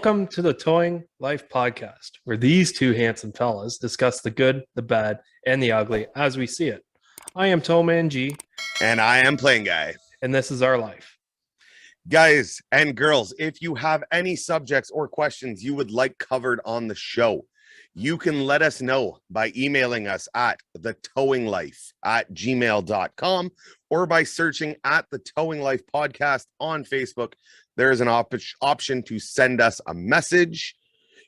Welcome to the Towing Life podcast, where these two handsome fellas discuss the good, the bad, and the ugly as we see it. I am TowManG, And I am PlainGuy. and this is our life. Guys and girls, if you have any subjects or questions you would like covered on the show, you can let us know by emailing us at thetowinglife@gmail.com or by searching at the Towing Life podcast on Facebook. There is an option to send us a message.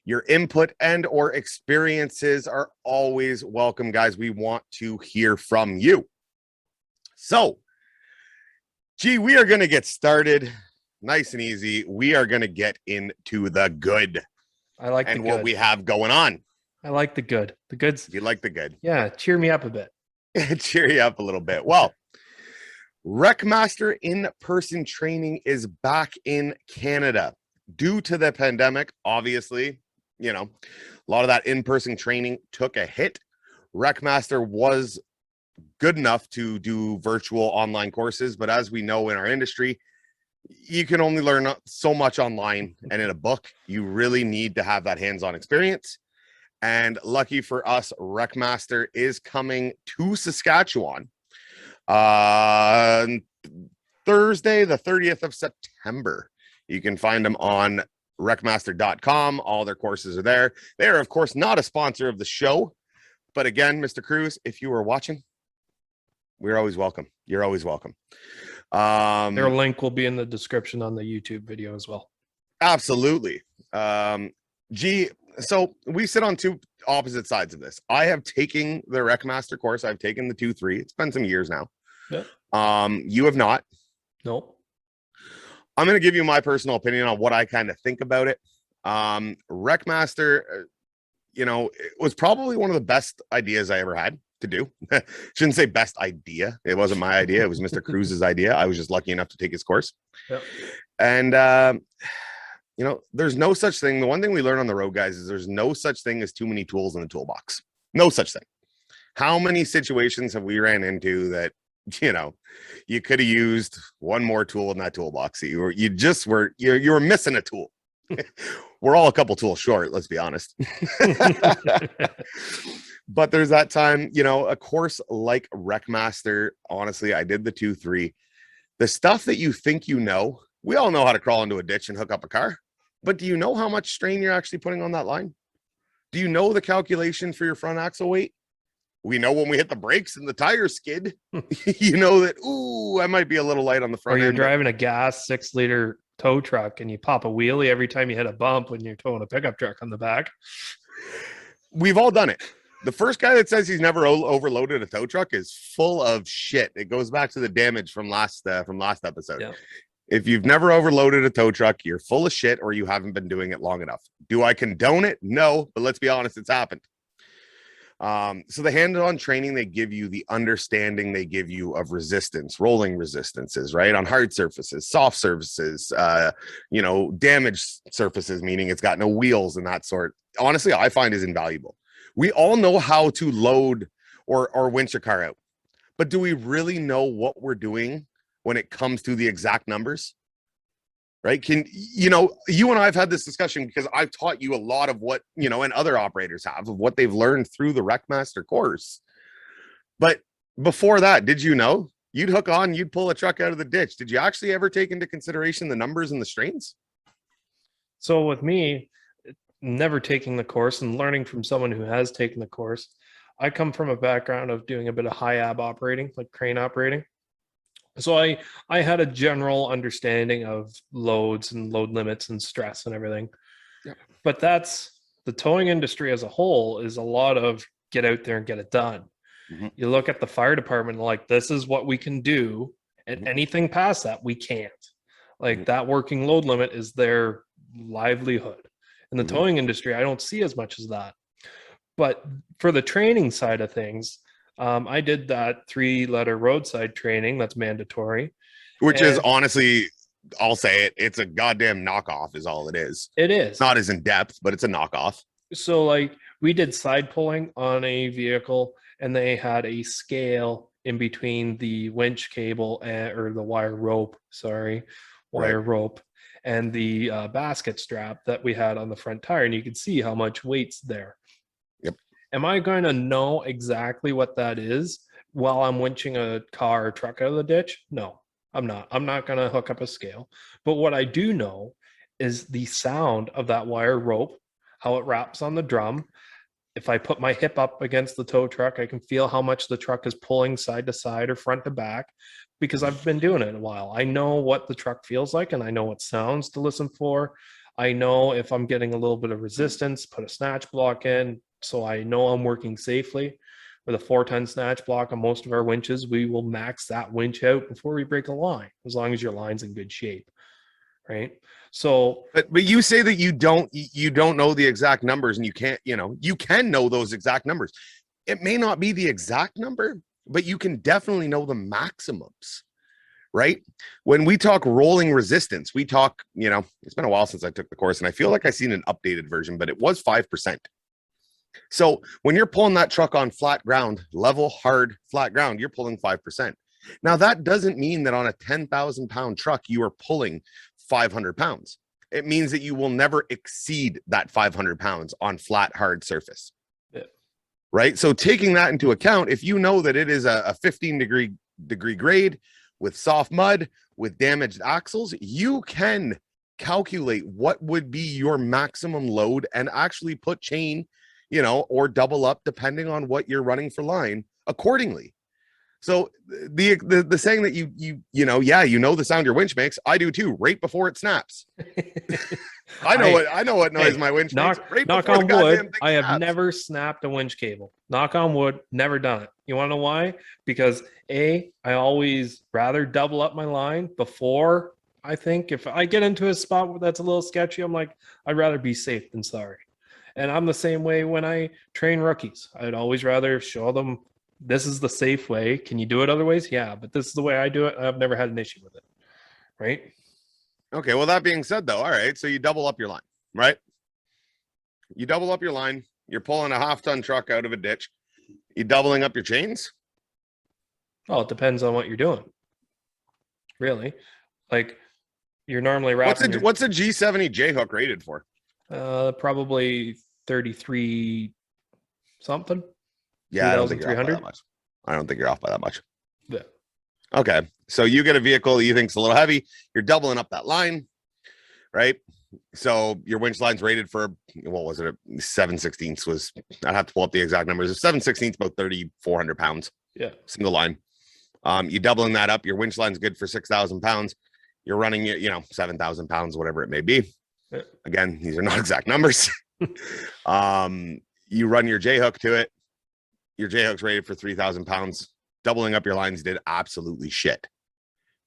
Your input and or experiences are always welcome, guys. We want to hear from you. So, we are going to get started nice and easy. We are going to get into the good. I like and the good. what we have going on. I like the good. The good's. You like the good? Yeah, cheer me up a bit. Cheer you up a little bit. Well, WreckMaster in-person training is back in Canada. Due to the pandemic, obviously, a lot of that in-person training took a hit. WreckMaster was good enough to do virtual online courses, but as we know in our industry, you can only learn so much online and in a book. You really need to have that hands-on experience. And lucky for us, WreckMaster is coming to Saskatchewan Thursday, the 30th of September. You can find them on wreckmaster.com. All their courses are there. They are, of course, not a sponsor of the show. But again, Mr. Cruz, if you are watching, we're always welcome. You're always welcome. Their link will be in the description on the YouTube video as well. Absolutely. So we sit on two opposite sides of this. I have taken the WreckMaster course. I've taken the 2-3. It's been some years now. Yeah. You have not. Nope. I'm going to give you my personal opinion on what I kind of think about it. WreckMaster, it was probably one of the best ideas I ever had to do. Shouldn't say best idea. It wasn't my idea. It was Mr. Cruz's idea. I was just lucky enough to take his course. Yep. And, there's no such thing. The one thing we learn on the road, guys, is there's no such thing as too many tools in the toolbox. No such thing. How many situations have we ran into that, you could have used one more tool in that toolbox? You were missing a tool. We're all a couple tools short, let's be honest. But there's that time, a course like WreckMaster, honestly, I did the 2-3. The stuff that you think we all know how to crawl into a ditch and hook up a car. But do you know how much strain you're actually putting on that line? Do you know the calculation for your front axle weight? We know when we hit the brakes and the tires skid, you know that, ooh, I might be a little light on the front end. Or you're end, driving a gas 6-liter tow truck and you pop a wheelie every time you hit a bump when you're towing a pickup truck on the back. We've all done it. The first guy that says he's never overloaded a tow truck is full of shit. It goes back to the damage from last episode. Yeah. If you've never overloaded a tow truck, you're full of shit or you haven't been doing it long enough. Do I condone it? No, but let's be honest, it's happened. So the hands-on training they give you, the understanding they give you of resistance, rolling resistances, right? On hard surfaces, soft surfaces, damaged surfaces, meaning it's got no wheels and that sort. Honestly, I find is invaluable. We all know how to load or winch a car out, but do we really know what we're doing when it comes to the exact numbers? Right? You and I have had this discussion because I've taught you a lot of what, and other operators have of what they've learned through the WreckMaster course. But before that, did you know you'd hook on, you'd pull a truck out of the ditch? Did you actually ever take into consideration the numbers and the strains? So with me, never taking the course and learning from someone who has taken the course, I come from a background of doing a bit of high ab operating, like crane operating. So I had a general understanding of loads and load limits and stress and everything. Yeah. But that's the towing industry as a whole is a lot of get out there and get it done. Mm-hmm. You look at the fire department like this is what we can do, and mm-hmm. anything past that we can't. Like mm-hmm. that working load limit is their livelihood. In the mm-hmm. towing industry, I don't see as much as that. But for the training side of things, I did that 3-letter roadside training. That's mandatory. Which is honestly, I'll say it, it's a goddamn knockoff is all it is. It is. It's not as in depth, but it's a knockoff. So like we did side pulling on a vehicle and they had a scale in between the winch cable or the wire rope, rope. and the basket strap that we had on the front tire, and you can see how much weight's there. Yep. Am I going to know exactly what that is while I'm winching a car or truck out of the ditch? No, I'm not. I'm not going to hook up a scale. But what I do know is the sound of that wire rope, how it wraps on the drum. If I put my hip up against the tow truck, I can feel how much the truck is pulling side to side or front to back because I've been doing it a while. I know what the truck feels like and I know what sounds to listen for. I know if I'm getting a little bit of resistance, put a snatch block in so I know I'm working safely. With a 4-ton snatch block on most of our winches, we will max that winch out before we break a line, as long as your line's in good shape, right? So, but you say that you don't know the exact numbers, and you can't, you can know those exact numbers. It may not be the exact number, but you can definitely know the maximums, right? When we talk rolling resistance, we talk, it's been a while since I took the course, and I feel like I've seen an updated version, but it was 5%. So when you're pulling that truck on flat ground, level, hard, flat ground, you're pulling 5%. Now, that doesn't mean that on a 10,000 pound truck, you are pulling 500 pounds. It means that you will never exceed that 500 pounds on flat, hard surface. yeah. Right. So taking that into account, if you know that it is a 15 degree grade with soft mud, with damaged axles, you can calculate what would be your maximum load and actually put chain, or double up depending on what you're running for line accordingly. So the saying that you know the sound your winch makes, I do too, right before it snaps. I know what noise my winch makes. Right knock on wood, I have never snapped a winch cable. Knock on wood, never done it. You want to know why? Because I always rather double up my line before. I think if I get into a spot that's a little sketchy, I'm like, I'd rather be safe than sorry. And I'm the same way when I train rookies. I'd always rather show them this is the safe way. Can you do it other ways? Yeah, but this is the way I do it. I've never had an issue with it. Right? Okay, well, that being said, though, all right, so you double up your line, right? You double up your line. You're pulling a 1/2-ton truck out of a ditch. You doubling up your chains? Well, it depends on what you're doing. Really? Like, you're normally wrapping what's a G70 J hook rated for? Probably 33 something. Yeah, I don't think you're off by that much. I don't think you're off by that much. Yeah. Okay, so you get a vehicle you think's a little heavy. You're doubling up that line, right? So your winch line's rated for, what was it? 7/16 was, I'd have to pull up the exact numbers. 7/16 about 3,400 pounds. Yeah. Single line. You doubling that up. Your winch line's good for 6,000 pounds. You're running, 7,000 pounds, whatever it may be. Yeah. Again, these are not exact numbers. You run your J hook to it. Your J hook's rated for 3,000 pounds. Doubling up your lines did absolutely shit.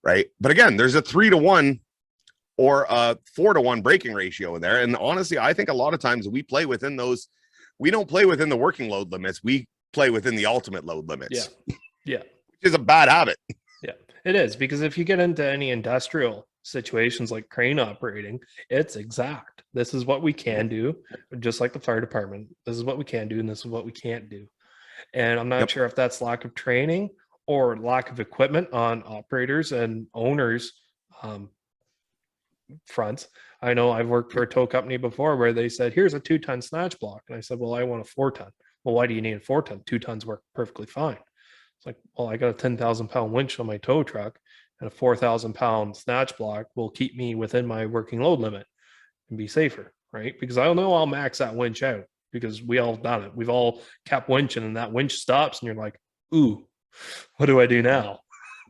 Right. But again, there's a 3-to-1 or a 4-to-1 braking ratio in there. And honestly, I think a lot of times we play within those. We don't play within the working load limits. We play within the ultimate load limits. Yeah. Yeah. Which is a bad habit. Yeah, it is, because if you get into any industrial situations like crane operating, it's exact. This is what we can do, just like the fire department. This is what we can do, and this is what we can't do. And I'm not sure if that's lack of training or lack of equipment on operators and owners fronts. I know I've worked for a tow company before where they said, here's a 2-ton snatch block. And I said, well, I want a 4-ton. Well, why do you need a 4-ton? 2 tons work perfectly fine. It's like, well, I got a 10,000 pound winch on my tow truck, and a 4,000 pound snatch block will keep me within my working load limit and be safer, right? Because I know I'll max that winch out, because we all done it. We've all kept winching, and that winch stops, and you're like, ooh, what do I do now?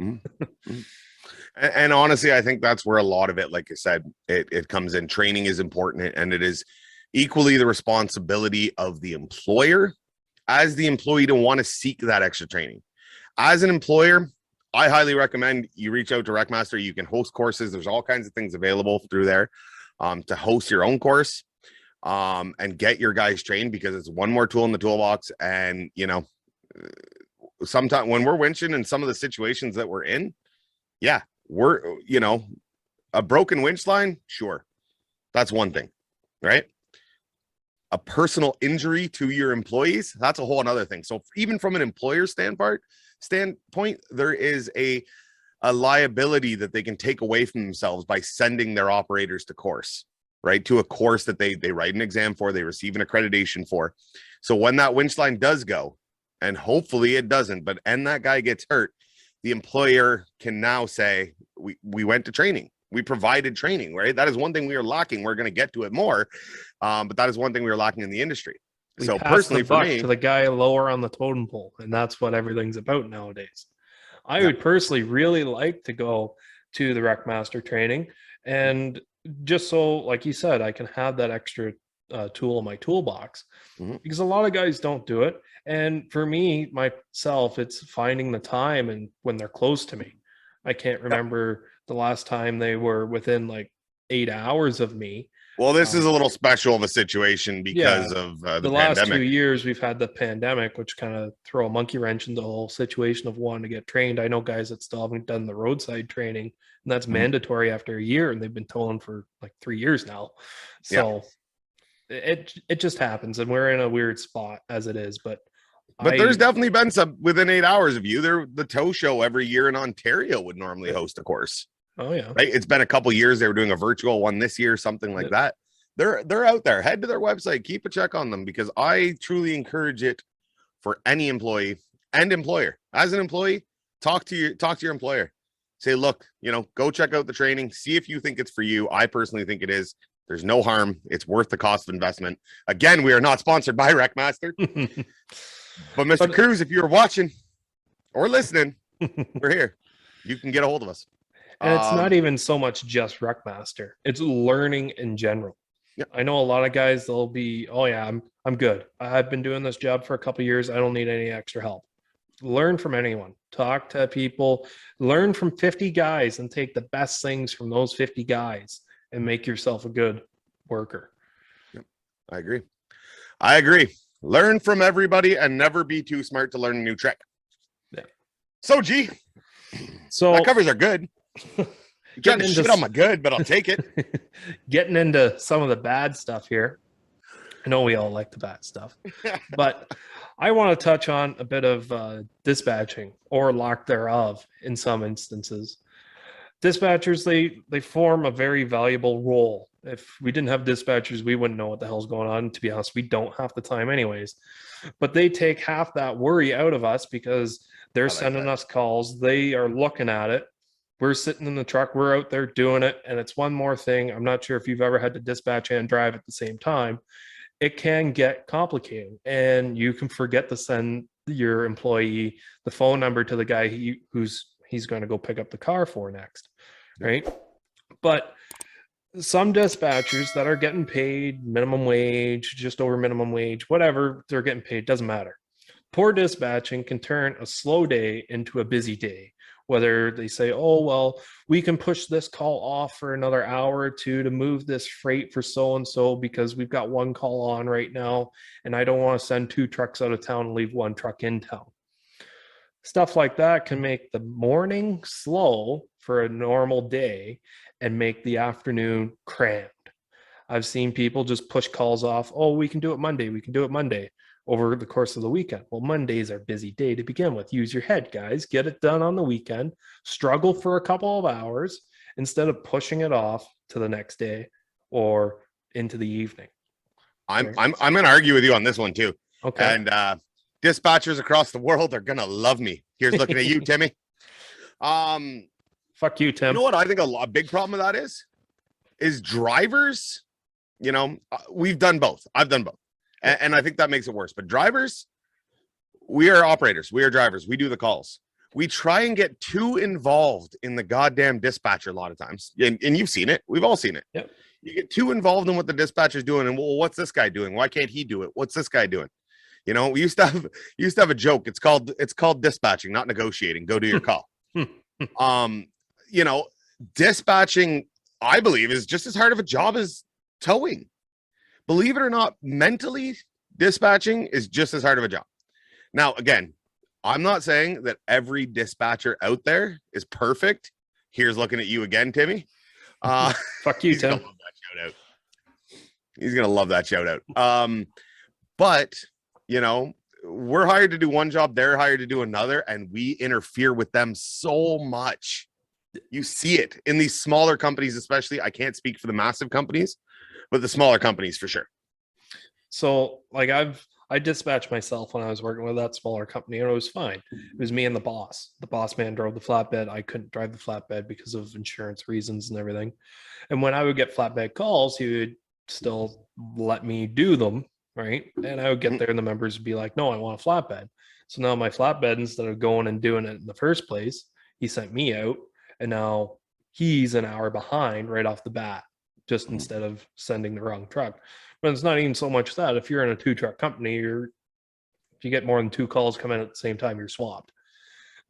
Mm-hmm. And honestly, I think that's where a lot of it, like I said, it comes in. Training is important, and it is equally the responsibility of the employer as the employee to want to seek that extra training. As an employer, I highly recommend you reach out to WreckMaster. You can host courses. There's all kinds of things available through there to host your own course and get your guys trained, because it's one more tool in the toolbox. And, sometimes when we're winching in some of the situations that we're in, we're, a broken winch line, sure, that's one thing, right? A personal injury to your employees, that's a whole another thing. So even from an employer standpoint, there is a a liability that they can take away from themselves by sending their operators to course, right? To a course that they write an exam for, they receive an accreditation for. So when that winch line does go, and hopefully it doesn't, but and that guy gets hurt, the employer can now say, we went to training. We provided training, right? That is one thing we are lacking. We're going to get to it more. But that is one thing we are lacking in the industry. We so pass personally the for buck me, to the guy lower on the totem pole, and that's what everything's about nowadays. I would personally really like to go to the WreckMaster training, and just so, like you said, I can have that extra tool in my toolbox, because a lot of guys don't do it. And for me, myself, it's finding the time and when they're close to me. I can't remember the last time they were within like 8 hours of me. Well, this is a little special of a situation because of the last pandemic. 2 years we've had the pandemic, which kind of throw a monkey wrench into the whole situation of wanting to get trained. I know guys that still haven't done the roadside training, and that's mandatory after a year, and they've been towing for like 3 years now. So it just happens, and we're in a weird spot as it is. But there's definitely been some within 8 hours of you. The tow show every year in Ontario would normally host a course. Oh yeah, right. It's been a couple years. They were doing a virtual one this year, something like that. They're out there. Head to their website, keep a check on them, because I truly encourage it for any employee and employer. As an employee, talk to your employer. Say, look, go check out the training. See if you think it's for you. I personally think it is. There's no harm. It's worth the cost of investment. Again, we are not sponsored by WreckMaster. But Mr. Cruz, if you're watching or listening, we're here. You can get a hold of us. And it's not even so much just WreckMaster. It's learning in general. Yep. I know a lot of guys, they'll be, oh yeah, I'm good. I've been doing this job for a couple of years. I don't need any extra help. Learn from anyone. Talk to people. Learn from 50 guys and take the best things from those 50 guys and make yourself a good worker. Yep. I agree. Learn from everybody and never be too smart to learn a new trick. Yeah. So that covers our good. You're trying to shit on my good, but I'll take it. Getting into some of the bad stuff here. I know we all like the bad stuff, but I want to touch on a bit of dispatching or lack thereof in some instances. Dispatchers, they form a very valuable role. If we didn't have dispatchers, we wouldn't know what the hell's going on. To be honest, we don't half the time anyways. But they take half that worry out of us because they're sending us calls. They are looking at it. We're sitting in the truck. We're out there doing it. And it's one more thing. I'm not sure if you've ever had to dispatch and drive at the same time. It can get complicated. And you can forget to send your employee the phone number to the guy he's going to go pick up the car for next. Right? But some dispatchers that are getting paid minimum wage, just over minimum wage, whatever they're getting paid, doesn't matter. Poor dispatching can turn a slow day into a busy day. Whether they say, oh, well, we can push this call off for another hour or two to move this freight for so-and-so because we've got one call on right now, and I don't want to send 2 trucks out of town and leave 1 truck in town. Stuff like that can make the morning slow for a normal day and make the afternoon crammed. I've seen people just push calls off. Oh, we can do it Monday. We can do it Monday over the course of the weekend. Well, Monday's our busy day to begin with. Use your head, guys. Get it done on the weekend. Struggle for a couple of hours instead of pushing it off to the next day or into the evening. I'm going to argue with you on this one too. Okay. And dispatchers across the world are going to love me. Here's looking at you, Timmy. Fuck you, Tim. You know what I think a big problem with that is drivers, we've done both. I've done both. And I think that makes it worse. But drivers, we are operators. We are drivers. We do the calls. We try and get too involved in the goddamn dispatcher a lot of times. And you've seen it. We've all seen it. Yep. You get too involved in what the dispatcher's doing. And, well, what's this guy doing? Why can't he do it? What's this guy doing? We used to have a joke. It's called dispatching, not negotiating. Go do your call. Dispatching, I believe, is just as hard of a job as towing. Believe it or not, mentally, dispatching is just as hard of a job. Now, again, I'm not saying that every dispatcher out there is perfect. Here's looking at you again, Timmy. Fuck you, Tim. He's going to love that shout out. But, we're hired to do one job. They're hired to do another. And we interfere with them so much You see it in these smaller companies, especially. I can't speak for the massive companies, but the smaller companies for sure. So like I dispatched myself when I was working with that smaller company, and it was fine. It was me and the boss. The boss man drove the flatbed. I couldn't drive the flatbed because of insurance reasons and everything. And when I would get flatbed calls, he would still let me do them, right? And I would get there, and the members would be like, "No, I want a flatbed." So now my flatbed, instead of going and doing it in the first place, he sent me out, and now he's an hour behind right off the bat, just instead of sending the wrong truck. But it's not even so much that if you're in a 2-truck company, if you get more than 2 calls come in at the same time, you're swamped.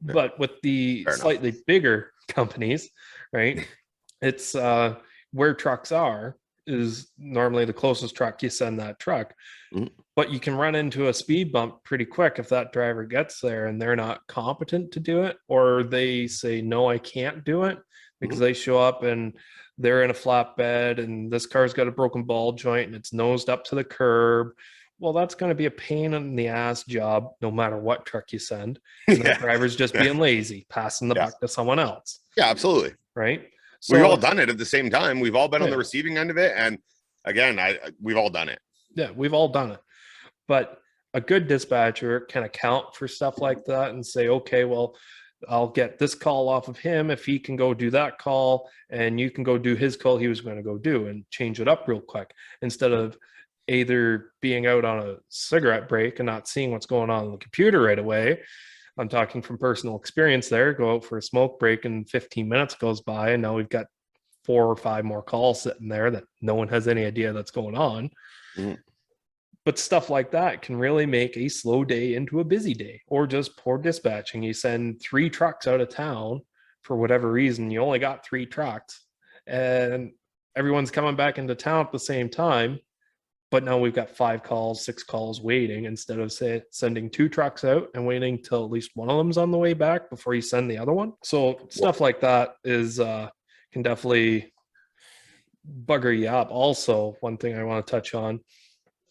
Yeah. But with the Fair slightly bigger companies, right? It's where trucks are is normally the closest truck, you send that truck. Mhm. But you can run into a speed bump pretty quick if that driver gets there and they're not competent to do it, or they say, no, I can't do it, because they show up and they're in a flatbed and this car's got a broken ball joint and it's nosed up to the curb. Well, that's going to be a pain in the ass job no matter what truck you send. And that driver's just being lazy, passing the buck to someone else. Yeah, absolutely. Right. So we've all done it at the same time. We've all been on the Yeah. receiving end of it. And again, we've all done it. Yeah, we've all done it. But a good dispatcher can account for stuff like that and say, okay, well, I'll get this call off of him if he can go do that call, and you can go do his call he was going to go do, and change it up real quick, instead of either being out on a cigarette break and not seeing what's going on the computer right away. I'm talking from personal experience there. Go out for a smoke break and 15 minutes goes by, and now we've got 4 or 5 more calls sitting there that no one has any idea that's going on. Mhm. But stuff like that can really make a slow day into a busy day, or just poor dispatching. You send 3 trucks out of town for whatever reason. You only got 3 trucks and everyone's coming back into town at the same time. But now we've got 5 calls, 6 calls waiting, instead of sending 2 trucks out and waiting till at least one of them's on the way back before you send the other one. So stuff like that is can definitely bugger you up. Also, one thing I want to touch on,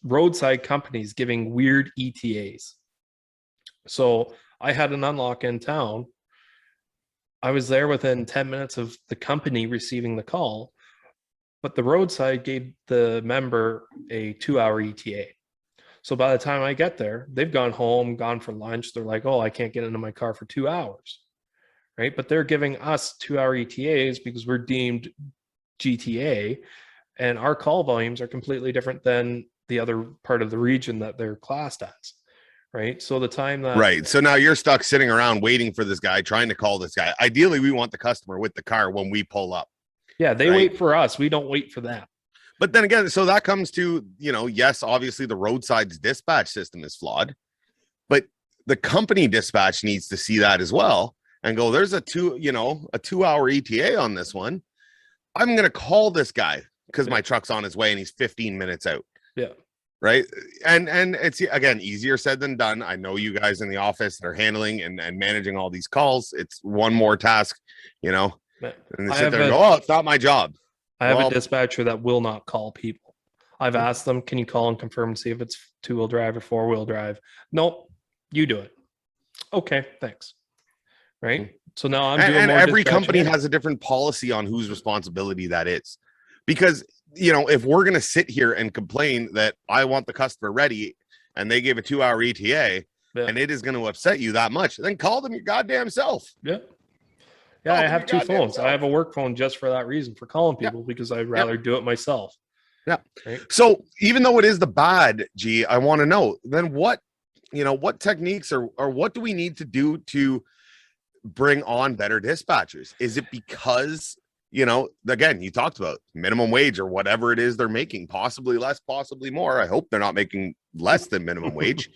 roadside companies giving weird ETAs. So I had an unlock in town. I was there within 10 minutes of the company receiving the call, but the roadside gave the member a 2-hour ETA. So by the time I get there, they've gone home, gone for lunch. They're like, oh, I can't get into my car for 2 hours. Right. But they're giving us 2-hour ETAs because we're deemed GTA, and our call volumes are completely different than the other part of the region that they're classed as. Right. So the time that. Right. So now you're stuck sitting around waiting for this guy, trying to call this guy. Ideally, we want the customer with the car when we pull up. Yeah. They wait for us. We don't wait for them. But then again, so that comes to, yes, obviously the roadside's dispatch system is flawed, but the company dispatch needs to see that as well and go, there's a 2-hour ETA on this one. I'm going to call this guy because my truck's on his way and he's 15 minutes out. Yeah. Right. And it's, again, easier said than done. I know you guys in the office that are handling and managing all these calls. It's one more task, and they sit there and go, oh, it's not my job. I have a dispatcher that will not call people. I've asked them, can you call and confirm and see if it's 2-wheel drive or 4-wheel drive? Nope, you do it. Okay, thanks. Right. So now I'm doing and more every company dispatching. has a different policy on whose responsibility that is. Because, if we're going to sit here and complain that I want the customer ready and they gave a 2-hour ETA and it is going to upset you that much, then call them your goddamn self. Yeah. Yeah, I have 2 phones. I have a work phone just for that reason, for calling people, because I'd rather do it myself. Yeah. Right? So even though it is the bad, G, I want to know then what techniques or what do we need to do to bring on better dispatchers? Is it because, again, you talked about minimum wage or whatever it is they're making, possibly less, possibly more. I hope they're not making less than minimum wage.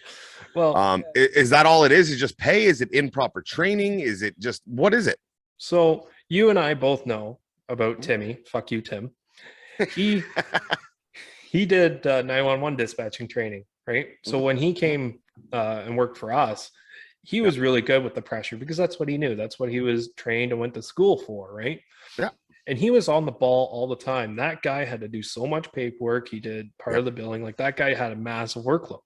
Well, is that all it is? Is just pay? Is it improper training? Is it just, what is it? So you and I both know about Timmy. Fuck you, Tim. He did 911 dispatching training, right? So when he came and worked for us, he was really good with the pressure because that's what he knew. That's what he was trained and went to school for, right? Yeah. And he was on the ball all the time. That guy had to do so much paperwork. He did part of the billing. Like, that guy had a massive workload.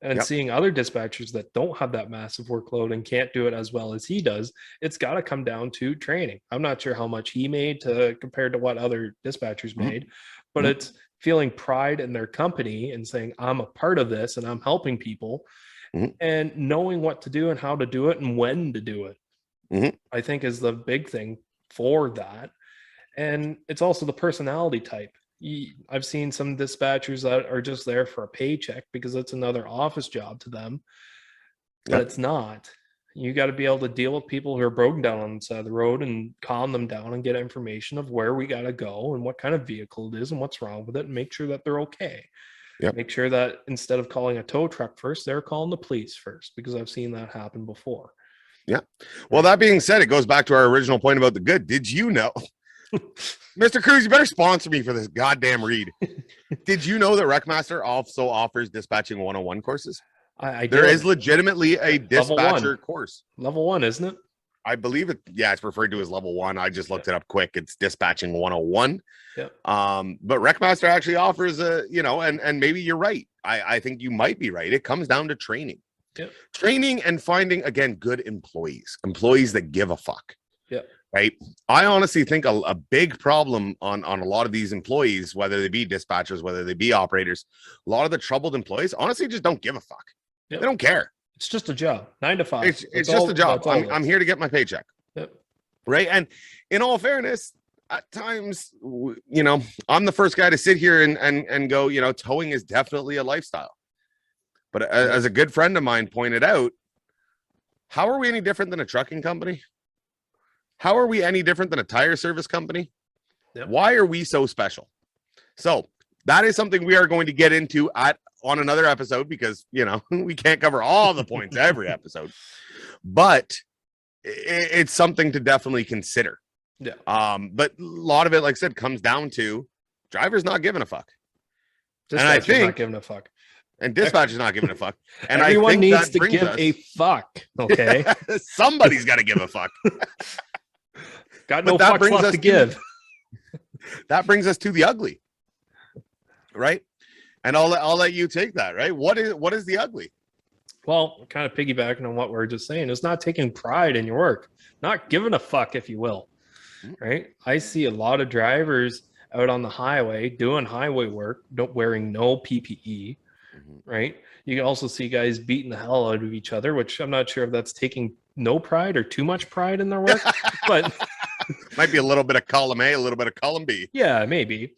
And seeing other dispatchers that don't have that massive workload and can't do it as well as he does, it's got to come down to training. I'm not sure how much he made compared to what other dispatchers made, but it's feeling pride in their company and saying, I'm a part of this and I'm helping people, and knowing what to do and how to do it and when to do it. I think is the big thing for that. And it's also the personality type. I've seen some dispatchers that are just there for a paycheck because it's another office job to them, but it's not. You got to be able to deal with people who are broken down on the side of the road and calm them down and get information of where we got to go and what kind of vehicle it is and what's wrong with it, and make sure that they're okay. Make sure that instead of calling a tow truck first, they're calling the police first, because I've seen that happen before. Well, that being said, it goes back to our original point about the good. Did you know? Mr. Cruz, you better sponsor me for this goddamn read. Did you know that WreckMaster also offers dispatching 101 courses? There is legitimately a dispatcher course. Level 1, isn't it? I believe it. Yeah, it's referred to as level 1. I just looked it up quick. It's dispatching 101. But WreckMaster actually offers and maybe you're right. I think you might be right. It comes down to training. Training and finding, again, good employees that give a fuck. Right. I honestly think a big problem on a lot of these employees, whether they be dispatchers, whether they be operators, a lot of the troubled employees honestly just don't give a fuck. They don't care. It's just a job, 9 to 5. It's just a job. I'm here to get my paycheck. Right. And in all fairness, at times, I'm the first guy to sit here and go, towing is definitely a lifestyle. But as a good friend of mine pointed out, how are we any different than a trucking company? How are we any different than a tire service company? Why are we so special? So that is something we are going to get into on another episode, because, we can't cover all the points every episode, but it's something to definitely consider. But a lot of it, like I said, comes down to drivers not giving a fuck. And I think not giving a fuck. And dispatchers not giving a fuck. And everyone I think needs to give a fuck. Okay. Somebody's got to give a fuck. Got no fucks left to give. That brings us to the ugly, right? And I'll let you take that, right? What is the ugly? Well, kind of piggybacking on what we were just saying, it's not taking pride in your work, not giving a fuck, if you will, right? I see a lot of drivers out on the highway doing highway work, wearing no PPE, right? You can also see guys beating the hell out of each other, which I'm not sure if that's taking no pride or too much pride in their work, but might be a little bit of column A, a little bit of column B. Yeah, maybe.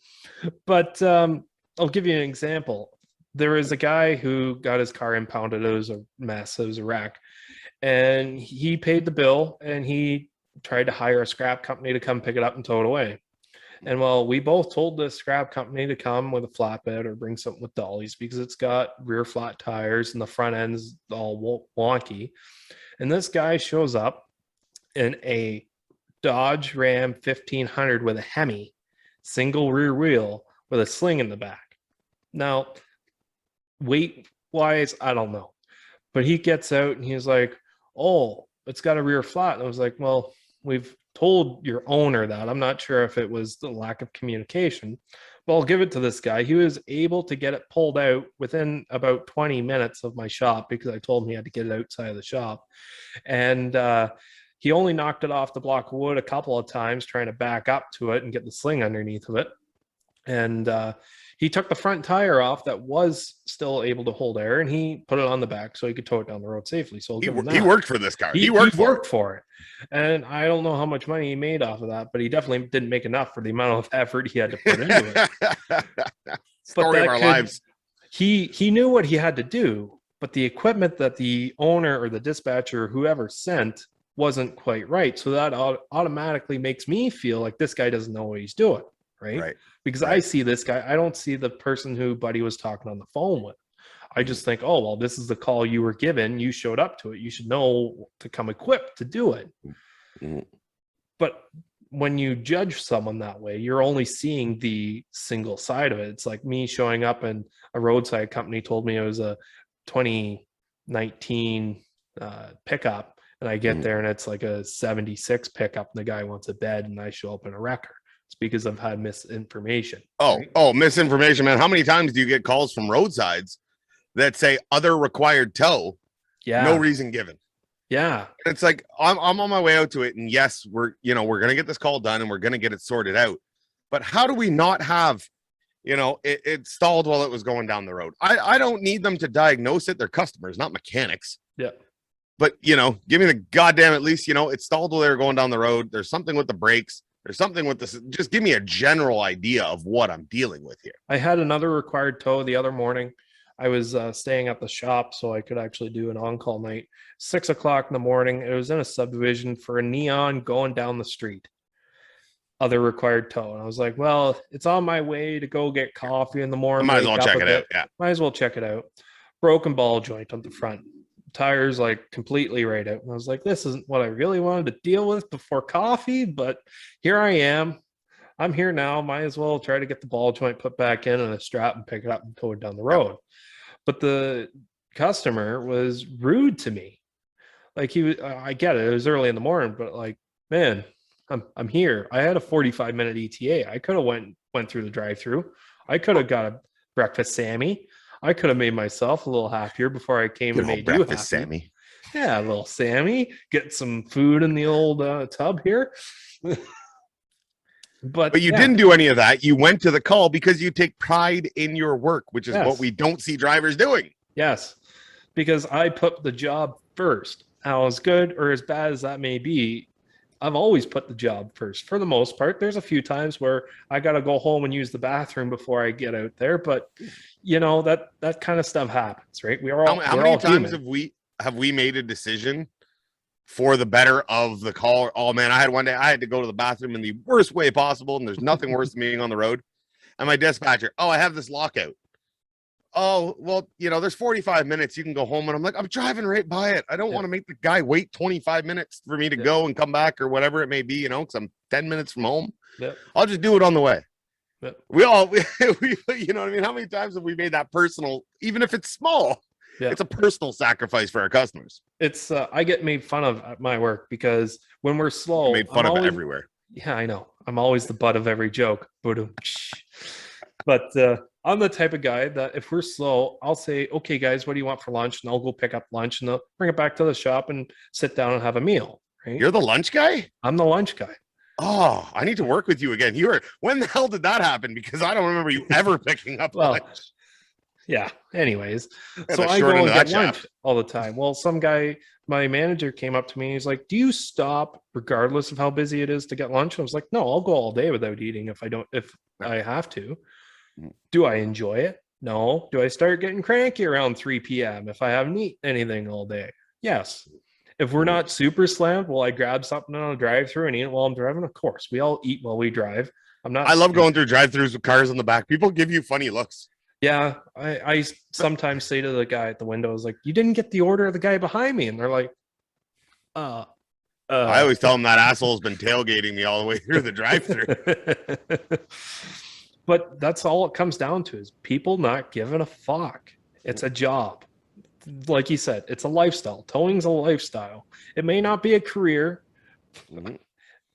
But I'll give you an example. There was a guy who got his car impounded. It was a mess. It was a wreck. And he paid the bill, and he tried to hire a scrap company to come pick it up and tow it away. And well, we both told the scrap company to come with a flatbed or bring something with dollies, because it's got rear flat tires and the front end's all wonky. And this guy shows up in a Dodge Ram 1500 with a Hemi, single rear wheel with a sling in the back. Now, weight wise, I don't know, but he gets out and he's like, "Oh, it's got a rear flat." And I was like, "Well, we've told your owner that." I'm not sure if it was the lack of communication, but I'll give it to this guy. He was able to get it pulled out within about 20 minutes of my shop, because I told him he had to get it outside of the shop. And he only knocked it off the block of wood a couple of times trying to back up to it and get the sling underneath of it. And he took the front tire off that was still able to hold air, and he put it on the back so he could tow it down the road safely. So he worked for this car. He worked for it. And I don't know how much money he made off of that, but he definitely didn't make enough for the amount of effort he had to put into it. Story of our lives. He knew what he had to do, but the equipment that the owner or the dispatcher, whoever sent, wasn't quite right. So that automatically makes me feel like this guy doesn't know what he's doing. Right. Because I see this guy, I don't see the person who Buddy was talking on the phone with. I just think, oh, well, this is the call you were given. You showed up to it. You should know to come equipped to do it. But when you judge someone that way, you're only seeing the single side of it. It's like me showing up, and a roadside company told me it was a 2019 pickup. And I get there and it's like a 76 pickup, and the guy wants a bed, and I show up in a wrecker. It's because I've had misinformation. Misinformation, man. How many times do you get calls from roadsides that say other required tow, no reason given. Yeah. It's like I'm on my way out to it, and yes, we're gonna get this call done and we're gonna get it sorted out. But how do we not have, it stalled while it was going down the road? I don't need them to diagnose it. They're customers, not mechanics. Yeah. But give me the goddamn, at least, it stalled while they were going down the road. There's something with the brakes. There's something with this. Just give me a general idea of what I'm dealing with here. I had another required tow the other morning. I was staying at the shop, so I could actually do an on-call night. 6 o'clock in the morning. It was in a subdivision for a neon going down the street. Other required tow. And I was like, well, it's on my way to go get coffee in the morning. I might as well check it out. Yeah. Might as well check it out. Broken ball joint on the front. Tires like completely right out. And I was like, this isn't what I really wanted to deal with before coffee, but here I am. I'm here now. Might as well try to get the ball joint put back in and a strap and pick it up and tow it down the road. But the customer was rude to me. Like I get it. It was early in the morning, but like, man, I'm here. I had a 45-minute ETA. I could have went through the drive-through. I could have got a breakfast Sammy. I could have made myself a little happier before I came and made you happy. Sammy. Yeah, a little Sammy. Get some food in the old tub here. But you didn't do any of that. You went to the call because you take pride in your work, which is what we don't see drivers doing. Yes, because I put the job first. How as good or as bad as that may be, I've always put the job first for the most part. There's a few times where I got to go home and use the bathroom before I get out there, but that kind of stuff happens, right? We are all how many times have we made a decision for the better of the call? Oh man, I had one day I had to go to the bathroom in the worst way possible, and there's nothing worse than being on the road. And my dispatcher, I have this lockout. Oh, well, there's 45 minutes. You can go home. And I'm like, I'm driving right by it. I don't want to make the guy wait 25 minutes for me to go and come back or whatever it may be, because I'm 10 minutes from home. I'll just do it on the way. We you know what I mean? How many times have we made that personal, even if it's small? It's a personal sacrifice for our customers. It's I get made fun of at my work because when we're slow, made fun of everywhere. Yeah, I know. I'm always the butt of every joke. But I'm the type of guy that if we're slow, I'll say, okay, guys, what do you want for lunch? And I'll go pick up lunch and they'll bring it back to the shop and sit down and have a meal. Right? You're the lunch guy? I'm the lunch guy. Oh, I need to work with you again. When the hell did that happen? Because I don't remember you ever picking up lunch. Yeah. Anyways, so I go and get lunch all the time. Well, some guy, my manager came up to me. He's like, do you stop regardless of how busy it is to get lunch? I was like, no, I'll go all day without eating if I have to. Do I enjoy it? No. Do I start getting cranky around 3 p.m. if I haven't eaten anything all day? Yes. If we're not super slammed, will I grab something on a drive-through and eat it while I'm driving? Of course. We all eat while we drive. I love going through drive-throughs with cars in the back. People give you funny looks. Yeah. I sometimes say to the guy at the window, like, you didn't get the order of the guy behind me. And they're like, I always tell them that asshole's been tailgating me all the way through the drive-through. But that's all it comes down to is people not giving a fuck. It's a job. Like you said, it's a lifestyle. Towing's a lifestyle. It may not be a career. Mm-hmm.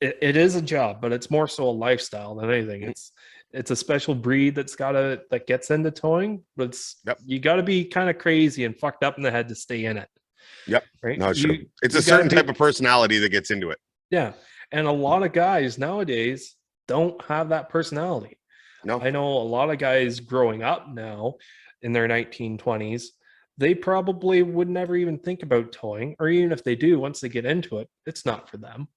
It is a job, but it's more so a lifestyle than anything. Mm-hmm. It's a special breed that gets into towing, but you got to be kind of crazy and fucked up in the head to stay in it. Yep. Right. No, it's true. It's a certain type of personality that gets into it. Yeah. And a lot of guys nowadays don't have that personality. No. I know a lot of guys growing up now in their 1920s, they probably would never even think about towing, or even if they do, once they get into it, it's not for them,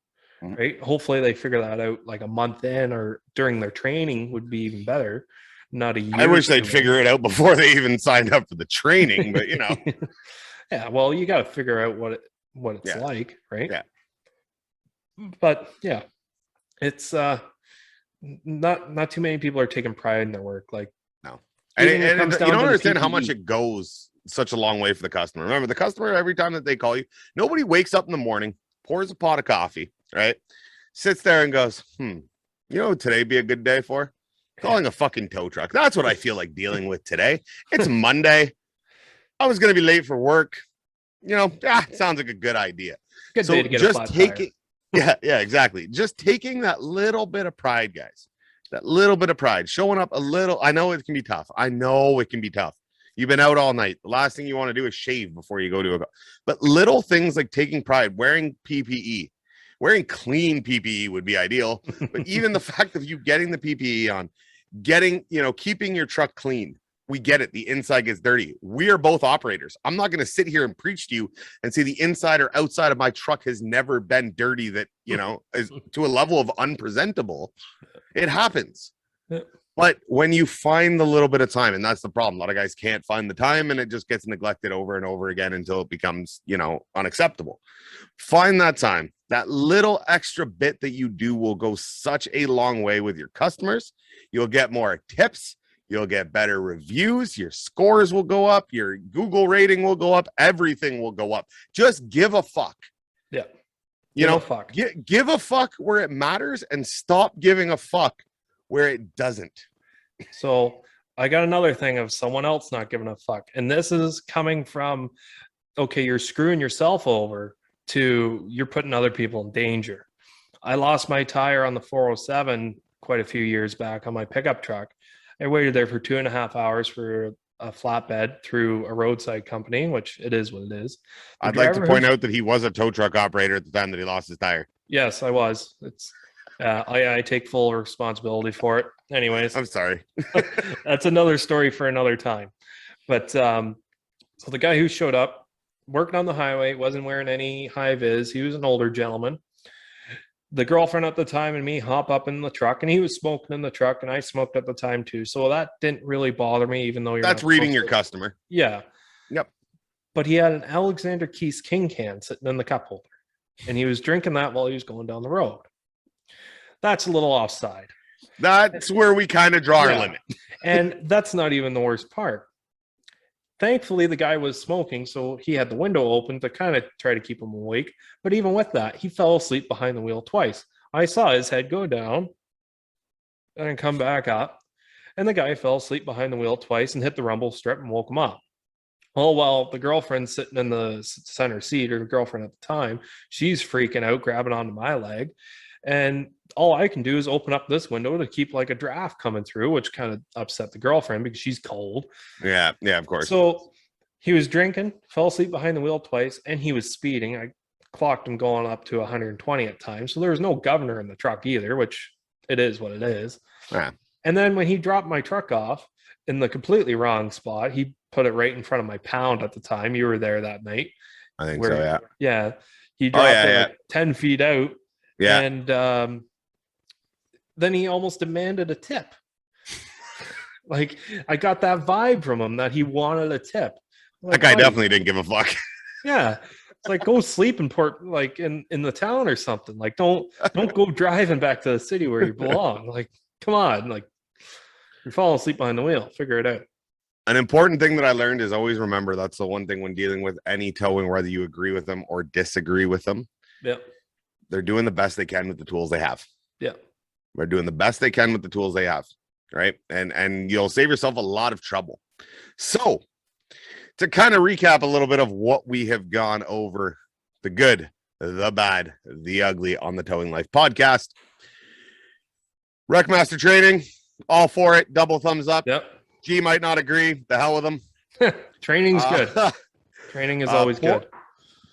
right? Hopefully they figure that out like a month in or during their training would be even better. Not a year. I wish they'd figure it out before they even signed up for the training, but Yeah, well, you got to figure out what it's like, right? Yeah. But yeah, it's not too many people are taking pride in their work. Like, no, and you don't understand how much it goes such a long way for the customer. Remember, the customer, every time that they call you, nobody wakes up in the morning, pours a pot of coffee, right? Sits there and goes, today be a good day for? Calling a fucking tow truck. That's what I feel like dealing with today. It's Monday. I was going to be late for work. Sounds like a good idea. Good day to get a flat tire. Yeah, exactly. Just taking that little bit of pride, guys. That little bit of pride, showing up a little. I know it can be tough. You've been out all night. The last thing you want to do is shave before you go to but little things like taking pride, wearing PPE, wearing clean PPE would be ideal. But even the fact of you getting the PPE on, keeping your truck clean. We get it. The inside gets dirty. We are both operators. I'm not going to sit here and preach to you and say the inside or outside of my truck has never been dirty that, is to a level of unpresentable. It happens. Yeah. But when you find the little bit of time, and that's the problem, a lot of guys can't find the time and it just gets neglected over and over again until it becomes, unacceptable. Find that time. That little extra bit that you do will go such a long way with your customers. You'll get more tips. You'll get better reviews. Your scores will go up. Your Google rating will go up. Everything will go up. Just give a fuck. Yeah. Give a fuck where it matters and stop giving a fuck where it doesn't. So I got another thing of someone else not giving a fuck. And this is coming from, okay, you're screwing yourself over to you're putting other people in danger. I lost my tire on the 407 quite a few years back on my pickup truck. I waited there for 2.5 hours for a flatbed through a roadside company, which it is what it is. I'd like to point out that he was a tow truck operator at the time that he lost his tire. Yes, I was. I take full responsibility for it. Anyways, I'm sorry. That's another story for another time. But so the guy who showed up, working on the highway, wasn't wearing any high vis. He was an older gentleman. The girlfriend at the time and me hop up in the truck, and he was smoking in the truck, and I smoked at the time too. So that didn't really bother me, even though that's reading your customer. Yeah. Yep. But he had an Alexander Keith's King can sitting in the cup holder, and he was drinking that while he was going down the road. That's a little offside. That's where we kind of draw our limit. And that's not even the worst part. Thankfully, the guy was smoking, so he had the window open to kind of try to keep him awake. But even with that, he fell asleep behind the wheel twice. I saw his head go down and come back up, and the guy fell asleep behind the wheel twice and hit the rumble strip and woke him up. Well, while the girlfriend's sitting in the center seat, or girlfriend at the time, she's freaking out, grabbing onto my leg. And all I can do is open up this window to keep like a draft coming through, which kind of upset the girlfriend because she's cold. Yeah, of course. So he was drinking, fell asleep behind the wheel twice, and he was speeding. I clocked him going up to 120 at times. So there was no governor in the truck either, which it is what it is. Yeah. And then when he dropped my truck off in the completely wrong spot, he put it right in front of my pound at the time. You were there that night. I think so, yeah. Yeah. He dropped it like 10 feet out. Yeah. And then he almost demanded a tip. Like, I got that vibe from him that he wanted a tip. That guy definitely didn't give a fuck. Yeah. It's like, go sleep in in the town or something. Like, don't go driving back to the city where you belong. Like, come on. Like, you're falling asleep behind the wheel. Figure it out. An important thing that I learned is always remember that's the one thing when dealing with any towing, whether you agree with them or disagree with them. Yeah. They're doing the best they can with the tools they have. Yeah. They're doing the best they can with the tools they have. Right. And you'll save yourself a lot of trouble. So to kind of recap a little bit of what we have gone over, the good, the bad, the ugly on the Towing Life podcast. WreckMaster training, all for it. Double thumbs up. Yep. G might not agree. The hell with them. Training's good. Training is always good.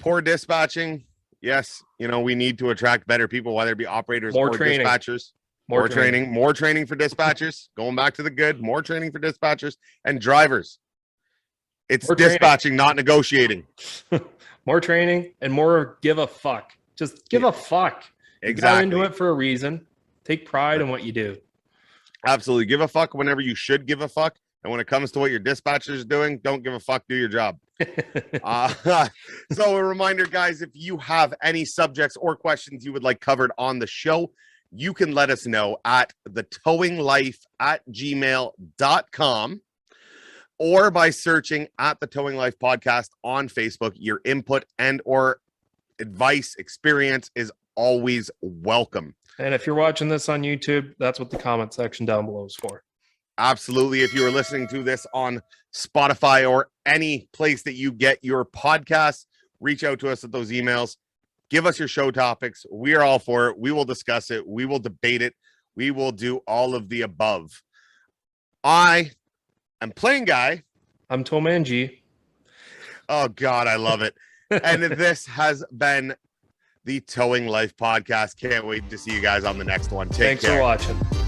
Poor dispatching. Yes, we need to attract better people, whether it be operators or dispatchers. More training for dispatchers. Going back to the good, more training for dispatchers and drivers. It's more dispatching, not negotiating. More training and more give a fuck. Just give a fuck. Exactly. You got into it for a reason. Take pride in what you do. Absolutely. Give a fuck whenever you should give a fuck. And when it comes to what your dispatcher is doing, don't give a fuck. Do your job. So a reminder, guys, if you have any subjects or questions you would like covered on the show, you can let us know at thetowinglife@gmail.com or by searching at the Towing Life podcast on Facebook. Your input and or advice, experience is always welcome. And if you're watching this on YouTube, that's what the comment section down below is for. Absolutely. If you are listening to this on Spotify or any place that you get your podcasts, reach out to us at those emails. Give us your show topics. We are all for it. We will discuss it. We will debate it. We will do all of the above. I am PlainGuy. I'm TowManG. Oh God, I love it. And this has been the Towing Life podcast. Can't wait to see you guys on the next one. Take Thanks care. for watching.